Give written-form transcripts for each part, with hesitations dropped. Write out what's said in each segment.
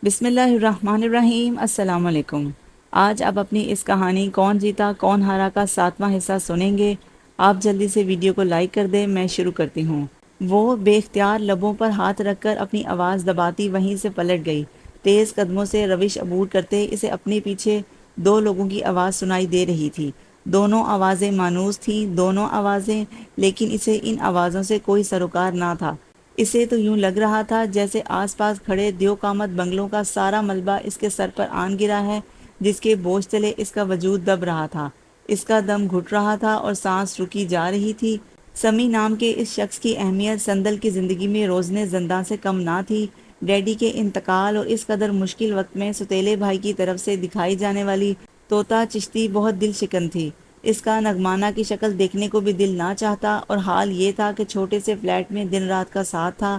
بسم اللہ الرحمن الرحیم۔ السلام علیکم۔ آج آپ اپنی اس کہانی کون جیتا کون ہارا کا 7واں حصہ سنیں گے۔ آپ جلدی سے ویڈیو کو لائک کر دیں، میں شروع کرتی ہوں۔ وہ بے اختیار لبوں پر ہاتھ رکھ کر اپنی آواز دباتی وہیں سے پلٹ گئی۔ تیز قدموں سے روش عبور کرتے اسے اپنے پیچھے دو لوگوں کی آواز سنائی دے رہی تھی۔ دونوں آوازیں مانوس تھیں، دونوں آوازیں، لیکن اسے ان آوازوں سے کوئی سروکار نہ تھا۔ اسے تو یوں لگ رہا تھا جیسے آس پاس کھڑے دیو قامت بنگلوں کا سارا ملبہ اس کے سر پر آن گرا ہے، جس کے بوجھ تلے اس کا وجود دب رہا تھا۔ اس کا دم گھٹ رہا تھا اور سانس رکی جا رہی تھی۔ سمیع نام کے اس شخص کی اہمیت سندل کی زندگی میں روزنے زنداں سے کم نہ تھی۔ ڈیڈی کے انتقال اور اس قدر مشکل وقت میں سوتیلے بھائی کی طرف سے دکھائی جانے والی طوطا چشتی بہت دل شکن تھی۔ اس کا نغمانہ کی شکل دیکھنے کو بھی دل نہ چاہتا، اور حال یہ تھا کہ چھوٹے سے فلیٹ میں دن رات کا ساتھ تھا۔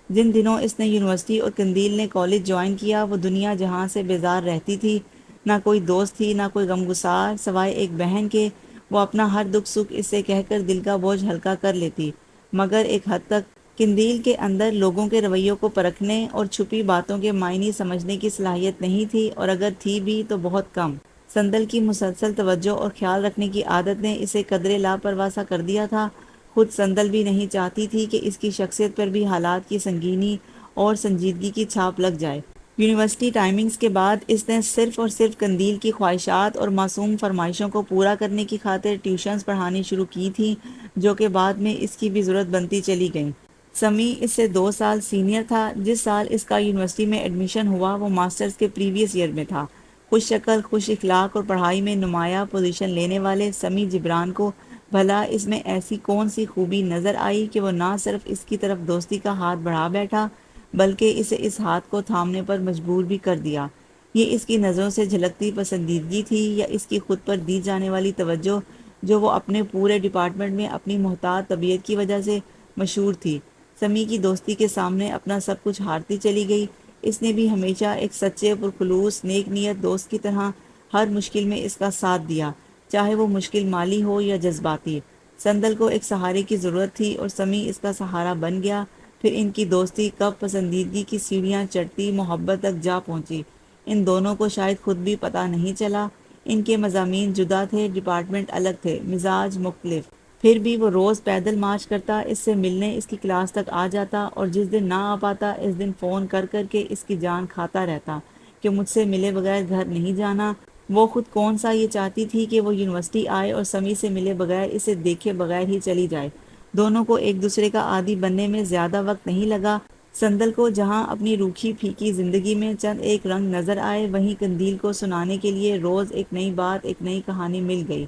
جن دنوں اس نے یونیورسٹی اور قندیل نے کالج جوائن کیا، وہ دنیا جہاں سے بیزار رہتی تھی۔ نہ کوئی دوست تھی، نہ کوئی غمگسار، سوائے ایک بہن کے۔ وہ اپنا ہر دکھ سکھ اس سے کہہ کر دل کا بوجھ ہلکا کر لیتی، مگر ایک حد تک۔ قندیل کے اندر لوگوں کے رویوں کو پرکھنے اور چھپی باتوں کے معنی سمجھنے کی صلاحیت نہیں تھی، اور اگر تھی بھی تو بہت کم۔ سندل کی مسلسل توجہ اور خیال رکھنے کی عادت نے اسے قدرے لاپرواہ سا کر دیا تھا۔ خود سندل بھی نہیں چاہتی تھی کہ اس کی شخصیت پر بھی حالات کی سنگینی اور سنجیدگی کی چھاپ لگ جائے۔ یونیورسٹی ٹائمنگز کے بعد اس نے صرف اور صرف قندیل کی خواہشات اور معصوم فرمائشوں کو پورا کرنے کی خاطر ٹیوشنز پڑھانی شروع کی تھیں، جو کہ بعد میں اس کی بھی ضرورت بنتی چلی گئیں۔ سمیع اس سے 2 سال سینئر تھا۔ جس سال اس کا یونیورسٹی میں ایڈمیشن ہوا، وہ ماسٹرز کے پریویس ایئر میں تھا۔ خوش شکل، خوش اخلاق اور پڑھائی میں نمایاں پوزیشن لینے والے سمیع جبران کو بھلا اس میں ایسی کون سی خوبی نظر آئی کہ وہ نہ صرف اس کی طرف دوستی کا ہاتھ بڑھا بیٹھا، بلکہ اسے اس ہاتھ کو تھامنے پر مجبور بھی کر دیا۔ یہ اس کی نظروں سے جھلکتی پسندیدگی تھی، یا اس کی خود پر دی جانے والی توجہ، جو وہ اپنے پورے ڈپارٹمنٹ میں اپنی محتاط طبیعت کی وجہ سے مشہور تھی۔ سمیع کی دوستی کے سامنے اپنا سب کچھ ہارتی چلی گئی۔ اس نے بھی ہمیشہ ایک سچے پرخلوص نیک نیت دوست کی طرح ہر مشکل میں اس کا ساتھ دیا، چاہے وہ مشکل مالی ہو یا جذباتی۔ سندل کو ایک سہارے کی ضرورت تھی، اور سمیع اس کا سہارا بن گیا۔ پھر ان کی دوستی کب پسندیدگی کی سیڑھیاں چڑھتی محبت تک جا پہنچی، ان دونوں کو شاید خود بھی پتہ نہیں چلا۔ ان کے مضامین جدا تھے، ڈپارٹمنٹ الگ تھے، مزاج مختلف۔ پھر بھی وہ روز پیدل مارچ کرتا، اس سے ملنے اس کی کلاس تک آ جاتا، اور جس دن نہ آ پاتا اس دن فون کر کر کے اس کی جان کھاتا رہتا کہ مجھ سے ملے بغیر گھر نہیں جانا۔ وہ خود کون سا یہ چاہتی تھی کہ وہ یونیورسٹی آئے اور سمیع سے ملے بغیر، اسے دیکھے بغیر ہی چلی جائے۔ دونوں کو ایک دوسرے کا عادی بننے میں زیادہ وقت نہیں لگا۔ سندل کو جہاں اپنی روکھی پھیکی زندگی میں چند ایک رنگ نظر آئے، وہیں قندیل کو سنانے کے لیے روز ایک نئی بات، ایک نئی کہانی مل گئی۔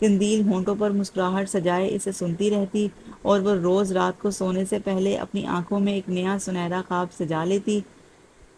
قندیل ہونٹوں پر مسکراہٹ سجائے اسے سنتی رہتی، اور وہ روز رات کو سونے سے پہلے اپنی آنکھوں میں ایک نیا سنہرا خواب سجا لیتی۔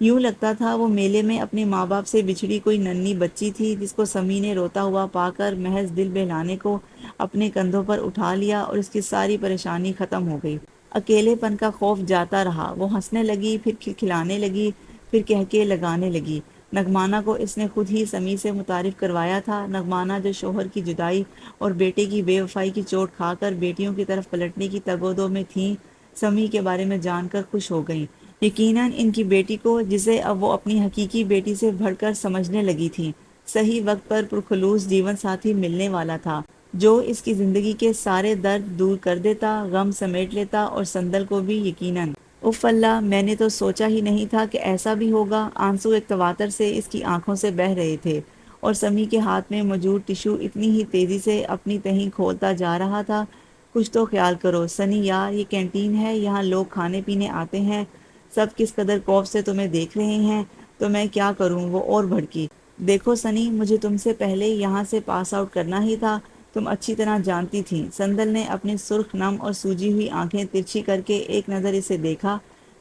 یوں لگتا تھا وہ میلے میں اپنے ماں باپ سے بچھڑی کوئی ننھی بچی تھی، جس کو سمیع نے روتا ہوا پا کر محض دل بہلانے کو اپنے کندھوں پر اٹھا لیا، اور اس کی ساری پریشانی ختم ہو گئی۔ اکیلے پن کا خوف جاتا رہا۔ وہ ہنسنے لگی، پھر کھلکھلانے لگی، پھر کہکے لگانے لگی۔ نغمانہ کو اس نے خود ہی سمیع سے متعارف کروایا تھا۔ نغمانہ جو شوہر کی جدائی اور بیٹے کی بے وفائی کی چوٹ کھا کر بیٹیوں کی طرف پلٹنے کی تگ و دو میں تھیں، سمیع کے بارے میں جان کر خوش ہو گئیں۔ یقیناً ان کی بیٹی کو، جسے اب وہ اپنی حقیقی بیٹی سے بڑھ کر سمجھنے لگی تھیں، صحیح وقت پر پرخلوص جیون ساتھی ملنے والا تھا، جو اس کی زندگی کے سارے درد دور کر دیتا، غم سمیٹ لیتا، اور سندل کو بھی یقیناً۔ اف اللہ، میں نے تو سوچا ہی نہیں تھا کہ ایسا بھی ہوگا۔ آنسو ایک تواتر سے اس کی آنکھوں سے بہہ رہے تھے، اور سمیع کے ہاتھ میں موجود ٹشو اتنی ہی تیزی سے اپنی تہیں کھولتا جا رہا تھا۔ کچھ تو خیال کرو سنی یار، یہ کینٹین ہے، یہاں لوگ کھانے پینے آتے ہیں، سب کس قدر خوف سے تمہیں دیکھ رہے ہیں، تو میں کیا کروں؟ وہ اور بھڑکی۔ دیکھو سنی، مجھے تم سے پہلے یہاں سے پاس آؤٹ کرنا ہی تھا، تم اچھی طرح جانتی تھیں۔ سندل نے اپنی سرخ نم اور سوجی ہوئی آنکھیں ترچھی کر کے ایک نظر اسے دیکھا۔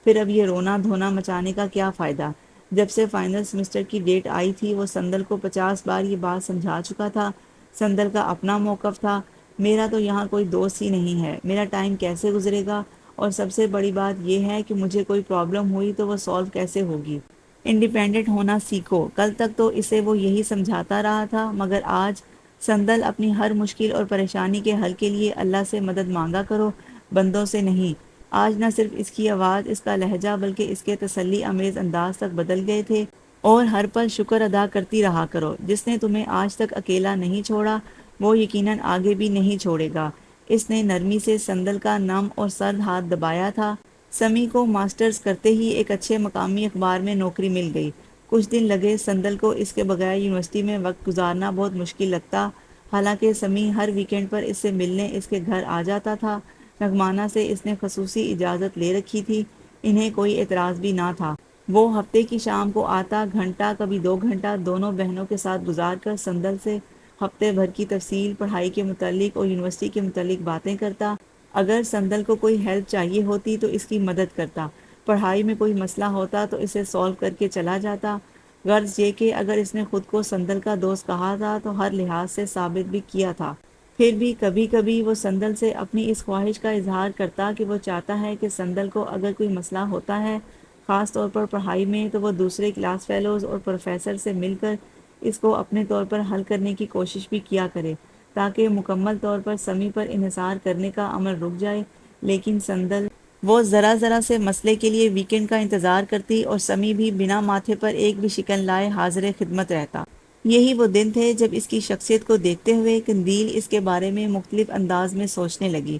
پھر اب یہ رونا دھونا مچانے کا کیا فائدہ؟ جب سے فائنل سمسٹر کی ڈیٹ آئی تھی، وہ سندل کو 50 بار یہ بات سمجھا چکا تھا۔ سندل کا اپنا موقف تھا، میرا تو یہاں کوئی دوست ہی نہیں ہے، میرا ٹائم کیسے گزرے گا؟ اور سب سے بڑی بات یہ ہے کہ مجھے کوئی پرابلم ہوئی تو وہ سالو کیسے ہوگی؟ انڈیپینڈنٹ ہونا سیکھو۔ کل تک تو اسے وہ یہی سمجھاتا رہا تھا، مگر آج سندل اپنی ہر مشکل اور پریشانی کے حل کے لیے اللہ سے مدد مانگا کرو، بندوں سے نہیں۔ آج نہ صرف اس کی آواز، اس کا لہجہ، بلکہ اس کے تسلی امیز انداز تک بدل گئے تھے۔ اور ہر پل شکر ادا کرتی رہا کرو، جس نے تمہیں آج تک اکیلا نہیں چھوڑا وہ یقیناً آگے بھی نہیں چھوڑے گا۔ اس نے نرمی سے سندل کا نم اور سرد ہاتھ دبایا تھا۔ سمی کو ماسٹرز کرتے ہی ایک اچھے مقامی اخبار میں نوکری مل گئی۔ کچھ دن لگے سندل کو اس کے بغیر یونیورسٹی میں وقت گزارنا بہت مشکل لگتا، حالانکہ سمی ہر ویکنڈ پر اس سے ملنے اس کے گھر آ جاتا تھا۔ نغمانہ سے اس نے خصوصی اجازت لے رکھی تھی، انہیں کوئی اعتراض بھی نہ تھا۔ وہ ہفتے کی شام کو آتا، گھنٹہ کبھی 2 گھنٹہ دونوں بہنوں کے ساتھ گزار کر سندل سے ہفتے بھر کی تفصیل، پڑھائی کے متعلق اور یونیورسٹی کے متعلق باتیں کرتا۔ اگر سندل کو کوئی ہیلپ چاہیے ہوتی تو اس کی مدد کرتا، پڑھائی میں کوئی مسئلہ ہوتا تو اسے سالو کر کے چلا جاتا۔ غرض یہ کہ اگر اس نے خود کو سندل کا دوست کہا تھا تو ہر لحاظ سے ثابت بھی کیا تھا۔ پھر بھی کبھی کبھی وہ سندل سے اپنی اس خواہش کا اظہار کرتا کہ وہ چاہتا ہے کہ سندل کو اگر کوئی مسئلہ ہوتا ہے، خاص طور پر پڑھائی میں، تو وہ دوسرے کلاس فیلوز اور پروفیسر سے مل کر اس کو اپنے طور پر حل کرنے کی کوشش بھی کیا کرے، تاکہ مکمل طور پر سمی پر انحصار کرنے کا عمل رک جائے۔ لیکن سندل، وہ ذرا ذرا سے مسئلے کے لیے ویکنڈ کا انتظار کرتی اور سمی بھی بنا ماتھے پر ایک بھی شکن لائے حاضر خدمت رہتا۔ یہی وہ دن تھے جب اس کی شخصیت کو دیکھتے ہوئے قندیل اس کے بارے میں مختلف انداز میں سوچنے لگی۔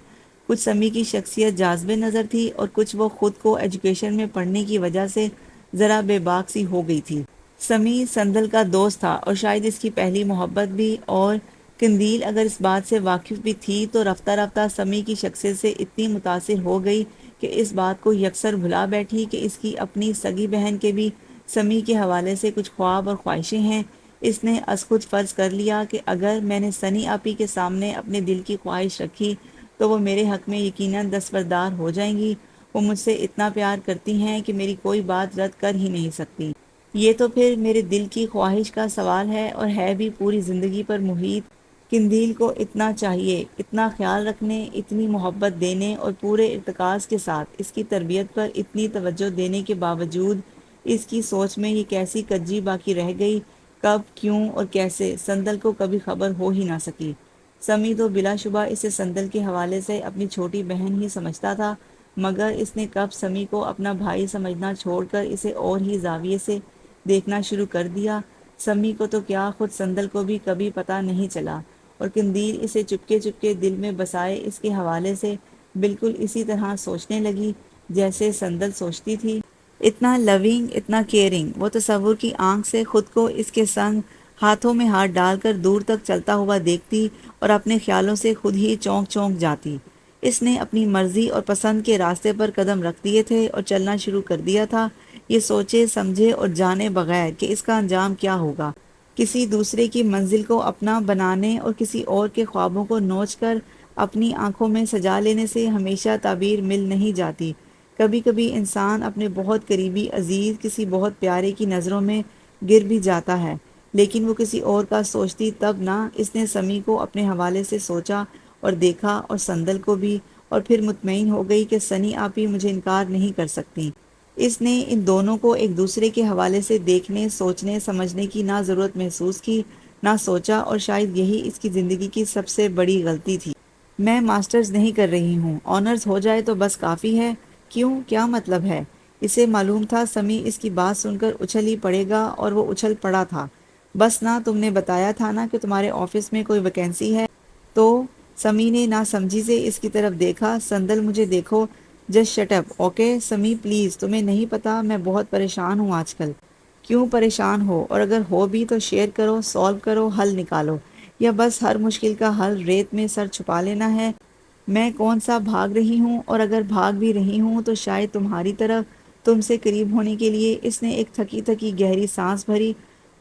کچھ سمی کی شخصیت جاذب نظر تھی اور کچھ وہ خود کو ایجوکیشن میں پڑھنے کی وجہ سے ذرا بے باک سی ہو گئی تھی۔ سمی سندل کا دوست تھا اور شاید اس کی پہلی محبت بھی، اور قندیل اگر اس بات سے واقف بھی تھی تو رفتہ رفتہ سمی کی شخصیت سے اتنی متاثر ہو گئی کہ اس بات کو یکسر بھلا بیٹھی کہ اس کی اپنی سگی بہن کے بھی سمی کے حوالے سے کچھ خواب اور خواہشیں ہیں۔ اس نے از خود فرض کر لیا کہ اگر میں نے سنی آپی کے سامنے اپنے دل کی خواہش رکھی تو وہ میرے حق میں یقیناً دستبردار ہو جائیں گی۔ وہ مجھ سے اتنا پیار کرتی ہیں کہ میری کوئی بات رد کر ہی نہیں سکتی۔ یہ تو پھر میرے دل کی خواہش کا سوال ہے، اور ہے بھی پوری زندگی پر محیط۔ قندیل کو اتنا چاہیے، اتنا خیال رکھنے، اتنی محبت دینے اور پورے ارتکاز کے ساتھ اس کی تربیت پر اتنی توجہ دینے کے باوجود اس کی سوچ میں یہ کیسی کجی باقی رہ گئی؟ کب، کیوں اور کیسے، سندل کو کبھی خبر ہو ہی نہ سکی۔ سمی تو بلا شبہ اسے سندل کے حوالے سے اپنی چھوٹی بہن ہی سمجھتا تھا، مگر اس نے کب سمی کو اپنا بھائی سمجھنا چھوڑ کر اسے اور ہی زاویے سے دیکھنا شروع کر دیا؟ سمی کو تو کیا، خود سندل کو بھی کبھی پتہ نہیں چلا، اور قندیل اسے چپکے چپکے دل میں بسائے اس کے حوالے سے بالکل اسی طرح سوچنے لگی جیسے سندل سوچتی تھی۔ اتنا لونگ، اتنا کیئرنگ، وہ تصور کی آنکھ سے خود کو اس کے سنگ ہاتھوں میں ہاتھ ڈال کر دور تک چلتا ہوا دیکھتی اور اپنے خیالوں سے خود ہی چونک چونک جاتی۔ اس نے اپنی مرضی اور پسند کے راستے پر قدم رکھ دیے تھے اور چلنا شروع کر دیا تھا، یہ سوچے سمجھے اور جانے بغیر کہ اس کا انجام کیا ہوگا۔ کسی دوسرے کی منزل کو اپنا بنانے اور کسی اور کے خوابوں کو نوچ کر اپنی آنکھوں میں سجا لینے سے ہمیشہ تعبیر مل نہیں جاتی۔ کبھی کبھی انسان اپنے بہت قریبی عزیز، کسی بہت پیارے کی نظروں میں گر بھی جاتا ہے، لیکن وہ کسی اور کا سوچتی تب نہ۔ اس نے سمی کو اپنے حوالے سے سوچا اور دیکھا، اور سندل کو بھی، اور پھر مطمئن ہو گئی کہ سنی آپی مجھے انکار نہیں کر سکتی۔ اس نے ان دونوں کو ایک دوسرے کے حوالے سے دیکھنے، سوچنے سمجھنے کی نہ ضرورت محسوس کی، نہ سوچا، اور شاید یہی اس کی زندگی کی سب سے بڑی غلطی تھی۔ میں ماسٹرز نہیں کر رہی ہوں، آنرز ہو جائے تو بس کافی ہے۔ کیوں، کیا مطلب ہے؟ اسے معلوم تھا سمی اس کی بات سن کر اچھل ہی پڑے گا، اور وہ اچھل پڑا تھا۔ بس نہ، تم نے بتایا تھا نا کہ تمہارے آفس میں کوئی ویکینسی ہے تو؟ سمی نے نہ سمجھی سے اس کی طرف دیکھا۔ سندل، مجھے دیکھو، just shut up, okay? Sumi please, تمہیں نہیں پتا میں بہت پریشان ہوں آج کل۔ کیوں پریشان ہو؟ اور اگر ہو بھی تو شیئر کرو، سالو کرو، حل نکالو، یا بس ہر مشکل کا حل ریت میں سر چھپا لینا ہے؟ میں کون سا بھاگ رہی ہوں، اور اگر بھاگ بھی رہی ہوں تو شاید تمہاری طرف، تم سے قریب ہونے کے لیے۔ اس نے ایک تھکی تھکی گہری سانس بھری۔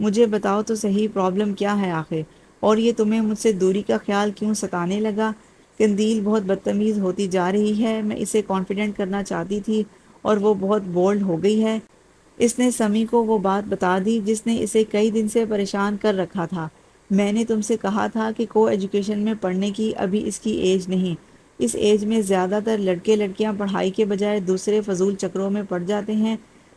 مجھے بتاؤ تو صحیح، پرابلم کیا ہے آخر، اور یہ تمہیں مجھ سے دوری کا خیال کیوں ستانے لگا؟ قندیل بہت بدتمیز ہوتی جا رہی ہے، میں اسے کانفیڈنٹ کرنا چاہتی تھی اور وہ بہت بولڈ ہو گئی ہے۔ اس نے سمی کو وہ بات بتا دی جس نے اسے کئی دن سے پریشان کر رکھا تھا۔ میں نے تم سے کہا تھا کہ کو ایجوکیشن میں پڑھنے کی ابھی اس کی ایج نہیں۔ اس ایج میں زیادہ تر لڑکے لڑکیاں پڑھائی کے بجائے دوسرے فضول چکروں میں پڑ جاتے ہیں،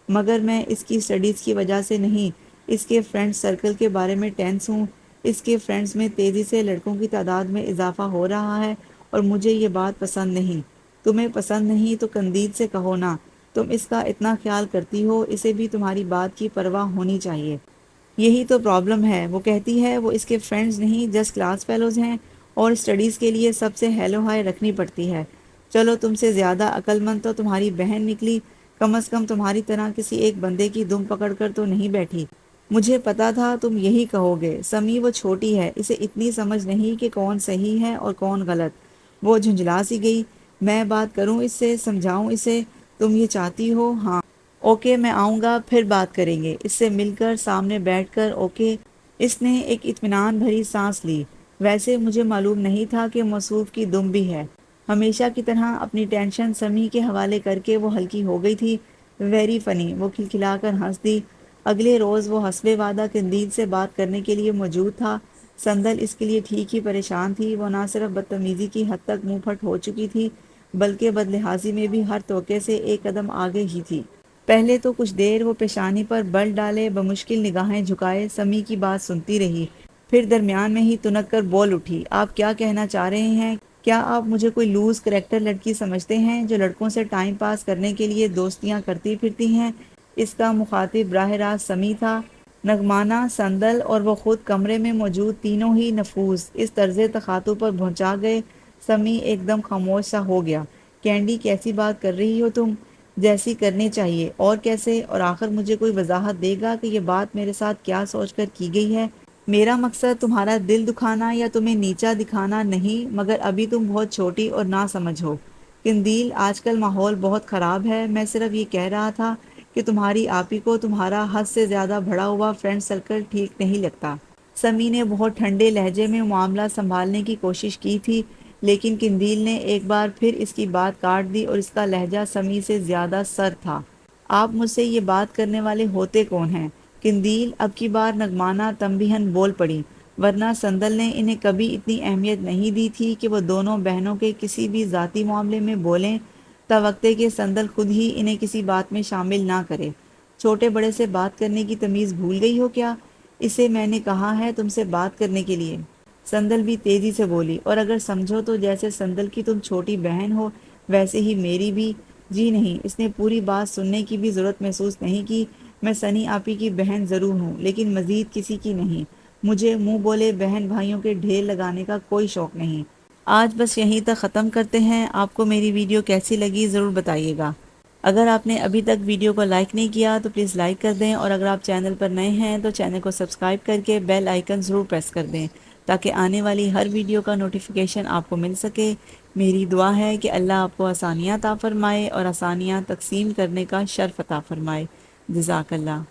مگر میں اس کی سٹڈیز کی وجہ سے نہیں، اس کے فرینڈ سرکل کے بارے میں ٹینس ہوں۔ اس کے فرینڈز میں تیزی سے لڑکوں کی تعداد میں اضافہ ہو رہا ہے اور مجھے یہ بات پسند نہیں۔ تمہیں پسند نہیں تو قندیل سے کہو نا، تم اس کا اتنا خیال کرتی ہو، اسے بھی تمہاری بات کی پرواہ ہونی چاہیے۔ یہی تو پرابلم ہے، وہ کہتی ہے وہ اس کے فرینڈز نہیں جسٹ کلاس فیلوز ہیں، اور اسٹڈیز کے لیے سب سے ہیلو ہائی رکھنی پڑتی ہے۔ چلو تم سے زیادہ عقل مند تو تمہاری بہن نکلی، کم از کم تمہاری طرح کسی ایک بندے کی دم پکڑ کر تو نہیں بیٹھی۔ مجھے پتا تھا تم یہی کہو گے، سمی وہ چھوٹی ہے، اسے اتنی سمجھ نہیں کہ کون صحیح ہے اور کون غلط۔ وہ جھنجھلا سی گئی۔ میں بات کروں اس سے، سمجھاؤں اسے؟ تم یہ چاہتی ہو؟ ہاں اوکے، میں آؤں گا، پھر بات کریں گے، اس سے مل کر سامنے بیٹھ کر۔ اوکے۔ اس نے ایک اطمینان بھری سانس لی۔ ویسے مجھے معلوم نہیں تھا کہ موصوف کی دم بھی ہے۔ ہمیشہ کی طرح اپنی ٹینشن سمی کے حوالے کر کے وہ ہلکی ہو گئی تھی۔ ویری فنی، وہ کھلکھلا کر ہنس دی۔ اگلے روز وہ حسب وعدہ قندیل سے بات کرنے کے لیے موجود تھا۔ سندل اس کے لیے ٹھیک ہی پریشان تھی، وہ نہ صرف بدتمیزی کی حد تک منہ پھٹ ہو چکی تھی بلکہ بدلحاظی میں بھی ہر توقع سے ایک قدم آگے ہی تھی۔ پہلے تو کچھ دیر وہ پیشانی پر بل ڈالے بمشکل نگاہیں جھکائے سمی کی بات سنتی رہی، پھر درمیان میں ہی تنک کر بول اٹھی۔ آپ کیا کہنا چاہ رہے ہیں؟ کیا آپ مجھے کوئی لوز کریکٹر لڑکی سمجھتے ہیں جو لڑکوں سے ٹائم پاس کرنے کے لیے دوستیاں کرتی پھرتی ہیں؟ اس کا مخاطب براہ راست سمی تھا۔ نگمانہ، سندل اور وہ خود کمرے میں موجود تینوں ہی نفوذ اس طرز تخاطب پر بھونچا گئے۔ سمی ایک دم خاموش سا ہو گیا۔ کینڈی، کیسی بات کر رہی ہو تم؟ جیسی کرنی چاہیے، اور کیسے؟ اور آخر مجھے کوئی وضاحت دے گا کہ یہ بات میرے ساتھ کیا سوچ کر کی گئی ہے؟ میرا مقصد تمہارا دل دکھانا یا تمہیں نیچا دکھانا نہیں، مگر ابھی تم بہت چھوٹی اور نہ سمجھ ہو۔ قندیل، آج کل ماحول بہت خراب ہے، میں صرف یہ کہہ رہا تھا کہ تمہاری آپی کو تمہارا حد سے زیادہ بڑھا ہوا فرینڈ سرکل ٹھیک نہیں لگتا۔ سمی نے بہت ٹھنڈے لہجے میں معاملہ سنبھالنے کی کوشش کی تھی، لیکن قندیل نے ایک بار پھر اس کی بات کاٹ دی اور اس کا لہجہ سمی سے زیادہ سرد تھا۔ آپ مجھ سے یہ بات کرنے والے ہوتے کون ہیں؟ قندیل اب کی بار نگمانہ تنبیہاً بول پڑی، ورنہ سندل نے انہیں کبھی اتنی اہمیت نہیں دی تھی کہ وہ دونوں بہنوں کے کسی بھی ذاتی معاملے میں بولیں، توقع کہ سندل خود ہی انہیں کسی بات میں شامل نہ کرے۔ چھوٹے بڑے سے بات کرنے کی تمیز بھول گئی ہو کیا؟ اسے میں نے کہا ہے تم سے بات کرنے کے لیے۔ سندل بھی تیزی سے بولی، اور اگر سمجھو تو جیسے سندل کی تم چھوٹی بہن ہو ویسے ہی میری بھی۔ جی نہیں، اس نے پوری بات سننے کی بھی ضرورت محسوس نہیں کی۔ میں سنی آپی کی بہن ضرور ہوں، لیکن مزید کسی کی نہیں۔ مجھے منہ بولے بہن بھائیوں کے ڈھیر لگانے کا کوئی شوق نہیں۔ آج بس یہیں تک ختم کرتے ہیں۔ آپ کو میری ویڈیو کیسی لگی ضرور بتائیے گا۔ اگر آپ نے ابھی تک ویڈیو کو لائک نہیں کیا تو پلیز لائک کر دیں، اور اگر آپ چینل پر نئے ہیں تو چینل کو سبسکرائب کر کے بیل آئیکن ضرور پریس کر دیں تاکہ آنے والی ہر ویڈیو کا نوٹیفیکیشن آپ کو مل سکے۔ میری دعا ہے کہ اللہ آپ کو آسانیاں عطا فرمائے اور آسانیاں تقسیم کرنے کا شرف عطا فرمائے۔ جزاک اللہ۔